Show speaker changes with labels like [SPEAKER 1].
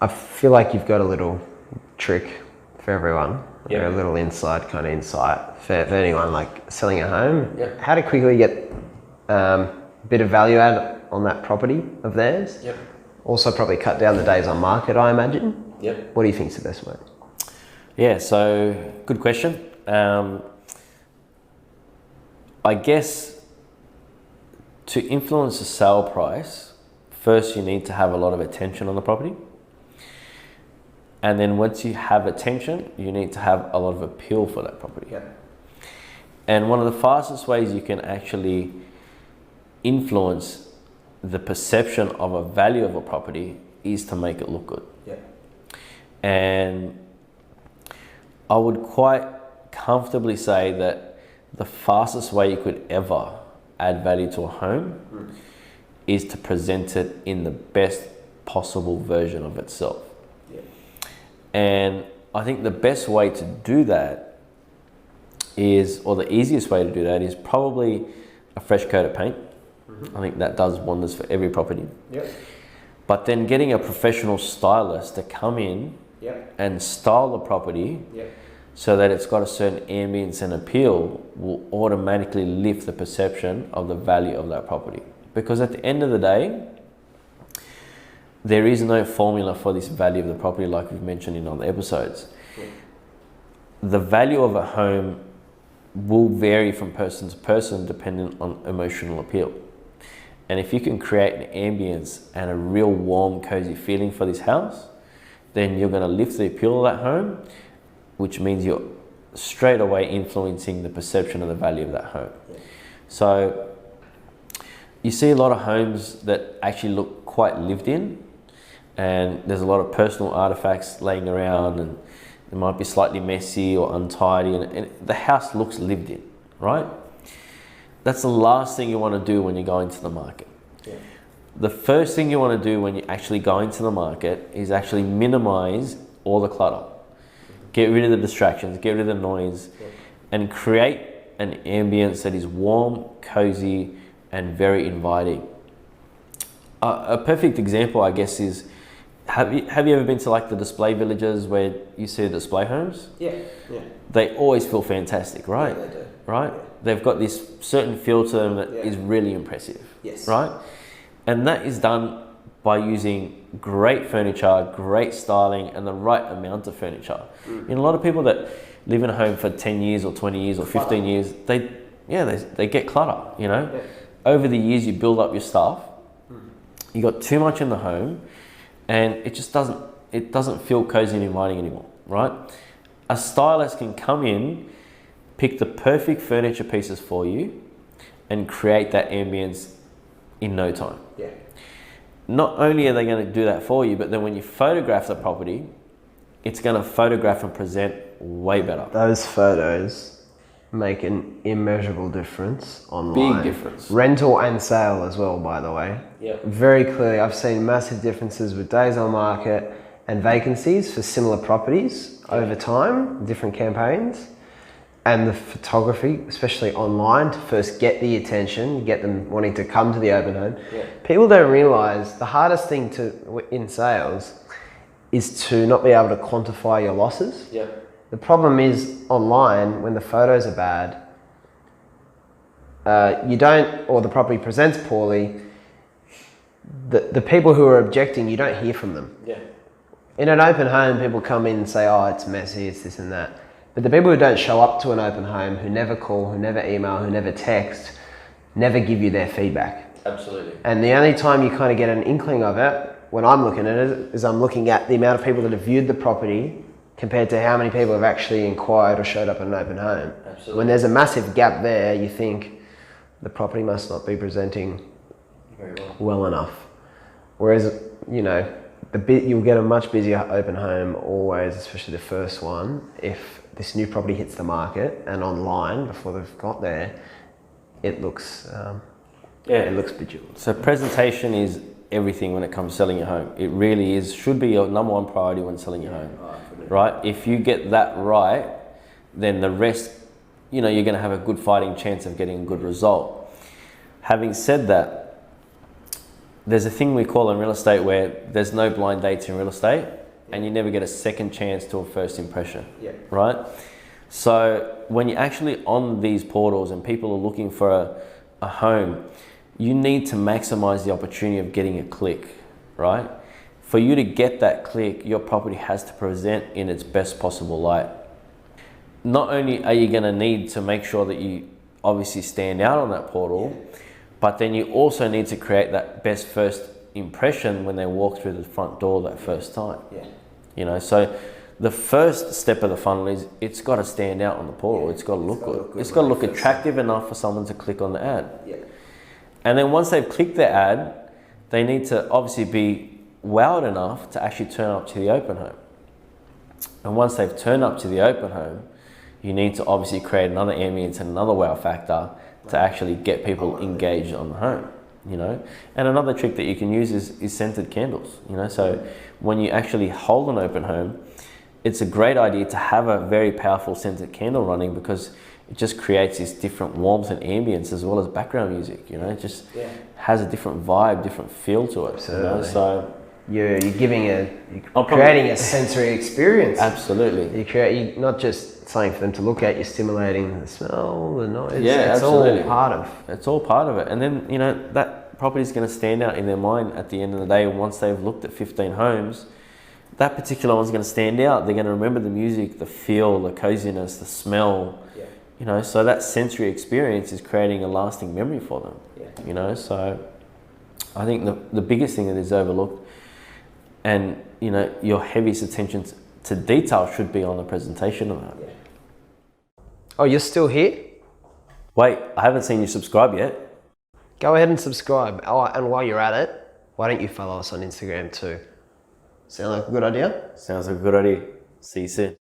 [SPEAKER 1] I feel like you've got a little trick for everyone,
[SPEAKER 2] Yep.
[SPEAKER 1] or a little inside kind of insight for anyone like selling a home.
[SPEAKER 2] Yep.
[SPEAKER 1] How to quickly get a bit of value add on that property of theirs.
[SPEAKER 2] Yep.
[SPEAKER 1] Also probably cut down the days on market, I imagine.
[SPEAKER 2] Yep.
[SPEAKER 1] What do you think is the best way?
[SPEAKER 2] Yeah, so good question. I guess to influence the sale price, first you need to have a lot of attention on the property. And then once you have attention, you need to have a lot of appeal for that property.
[SPEAKER 1] Yep.
[SPEAKER 2] And one of the fastest ways you can actually influence the perception of a value of a property is to make it look good.
[SPEAKER 1] Yep.
[SPEAKER 2] And I would quite comfortably say that the fastest way you could ever add value to a home is to present it in the best possible version of itself.
[SPEAKER 1] Yep.
[SPEAKER 2] And I think the best way to do that is, or the easiest way to do that is probably a fresh coat of paint. I think that does wonders for every property.
[SPEAKER 1] Yep.
[SPEAKER 2] But then getting a professional stylist to come in
[SPEAKER 1] Yep.
[SPEAKER 2] and style the property
[SPEAKER 1] Yep.
[SPEAKER 2] so that it's got a certain ambience and appeal will automatically lift the perception of the value of that property. Because at the end of the day, there is no formula for this value of the property like we've mentioned in other episodes. The value of a home will vary from person to person depending on emotional appeal. And if you can create an ambience and a real warm, cozy feeling for this house, then you're going to lift the appeal of that home, which means you're straight away influencing the perception of the value of that home. So you see a lot of homes that actually look quite lived in, and there's a lot of personal artifacts laying around, and it might be slightly messy or untidy, and the house looks lived in, right? That's the last thing you want to do when you go into the market.
[SPEAKER 1] Yeah.
[SPEAKER 2] The first thing you want to do when you actually go into the market is actually minimize all the clutter. Get rid of the distractions, get rid of the noise, and create an ambience that is warm, cozy, and very inviting. A perfect example, I guess, is have you ever been to like the display villages where you see the display homes?
[SPEAKER 1] Yeah. Yeah.
[SPEAKER 2] They always feel fantastic, right?
[SPEAKER 1] Yeah, they do.
[SPEAKER 2] Right?
[SPEAKER 1] Yeah.
[SPEAKER 2] They've got this certain feel to them that
[SPEAKER 1] Yeah.
[SPEAKER 2] is really impressive.
[SPEAKER 1] Yes.
[SPEAKER 2] Right? And that is done by using great furniture, great styling, and the right amount of furniture. You know, a lot of people that live in a home for 10 years or 20 years or 15 years, they get clutter, you know?
[SPEAKER 1] Yeah.
[SPEAKER 2] Over the years, you build up your stuff. You got too much in the home, and it just doesn't feel cozy and inviting anymore, right? A stylist can come in, pick the perfect furniture pieces for you, and create that ambience in no time.
[SPEAKER 1] Yeah.
[SPEAKER 2] Not only are they going to do that for you, but then when you photograph the property, it's going to photograph and present way better.
[SPEAKER 1] Those photos make an immeasurable difference online.
[SPEAKER 2] Big difference.
[SPEAKER 1] Rental and sale as well, by the way.
[SPEAKER 2] Yeah.
[SPEAKER 1] Very clearly, I've seen massive differences with days on market and vacancies for similar properties over time, different campaigns. And the photography, especially online, to first get the attention, get them wanting to come to the open home.
[SPEAKER 2] Yeah.
[SPEAKER 1] People don't realise the hardest thing in sales is to not be able to quantify your losses.
[SPEAKER 2] Yeah.
[SPEAKER 1] The problem is online, when the photos are bad, you don't, or the property presents poorly, the people who are objecting, you don't hear from them.
[SPEAKER 2] Yeah.
[SPEAKER 1] In an open home, people come in and say, oh, it's messy, it's this and that. But the people who don't show up to an open home, who never call, who never email, who never text, never give you their feedback.
[SPEAKER 2] Absolutely.
[SPEAKER 1] And the only time you kind of get an inkling of it, when I'm looking at it, is I'm looking at the amount of people that have viewed the property compared to how many people have actually inquired or showed up at an open home.
[SPEAKER 2] Absolutely.
[SPEAKER 1] When there's a massive gap there, you think the property must not be presenting
[SPEAKER 2] Very well.
[SPEAKER 1] well enough. Whereas, you know, you'll get a much busier open home always, especially the first one, if this new property hits the market and online before they've got there, it looks it looks bejeweled.
[SPEAKER 2] So presentation is everything when it comes to selling your home. It really is, should be your number one priority when selling your home, right? If you get that right, then the rest, you know, you're going to have a good fighting chance of getting a good result. Having said that, there's a thing we call in real estate where there's no blind dates in real estate, and you never get a second chance to a first impression.
[SPEAKER 1] Yeah.
[SPEAKER 2] Right? So when you're actually on these portals and people are looking for a home, you need to maximize the opportunity of getting a click, right? For you to get that click, your property has to present in its best possible light. Not only are you going to need to make sure that you obviously stand out on that portal, but then you also need to create that best first impression when they walk through the front door that first time.
[SPEAKER 1] Yeah.
[SPEAKER 2] You know, so the first step of the funnel is it's got to stand out on the portal.
[SPEAKER 1] Yeah.
[SPEAKER 2] It's got to look good.
[SPEAKER 1] Good
[SPEAKER 2] It's got to look
[SPEAKER 1] first.
[SPEAKER 2] attractive enough for someone to click on the ad.
[SPEAKER 1] Yeah.
[SPEAKER 2] And then once they've clicked the ad, they need to obviously be wowed enough to actually turn up to the open home. And once they've turned up to the open home, you need to obviously create another ambience and another wow factor to actually get people engaged on the home, you know. And another trick that you can use is scented candles, you know. So when you actually hold an open home, it's a great idea to have a very powerful scented candle running, because it just creates this different warmth and ambience as well as background music, you know. It just has a different vibe, different feel to it. You know? So
[SPEAKER 1] you're creating a sensory experience.
[SPEAKER 2] Absolutely.
[SPEAKER 1] You're not just something for them to look at, you're stimulating the smell, the noise.
[SPEAKER 2] Yeah,
[SPEAKER 1] it's
[SPEAKER 2] absolutely.
[SPEAKER 1] all part of.
[SPEAKER 2] It's all part of it. And then, you know, that property is going to stand out in their mind at the end of the day. Once they've looked at 15 homes, that particular one's going to stand out. They're going to remember the music, the feel, the coziness, the smell.
[SPEAKER 1] Yeah.
[SPEAKER 2] You know, so that sensory experience is creating a lasting memory for them.
[SPEAKER 1] Yeah.
[SPEAKER 2] You know, so I think the biggest thing that is overlooked, and, you know, your heaviest attention to detail should be on the presentation of that.
[SPEAKER 1] Yeah. Oh, you're still here?
[SPEAKER 2] Wait, I haven't seen you subscribe yet.
[SPEAKER 1] Go ahead and subscribe. Oh, and while you're at it, why don't you follow us on Instagram too? Sound like a good idea?
[SPEAKER 2] Sounds like a good idea. See you soon.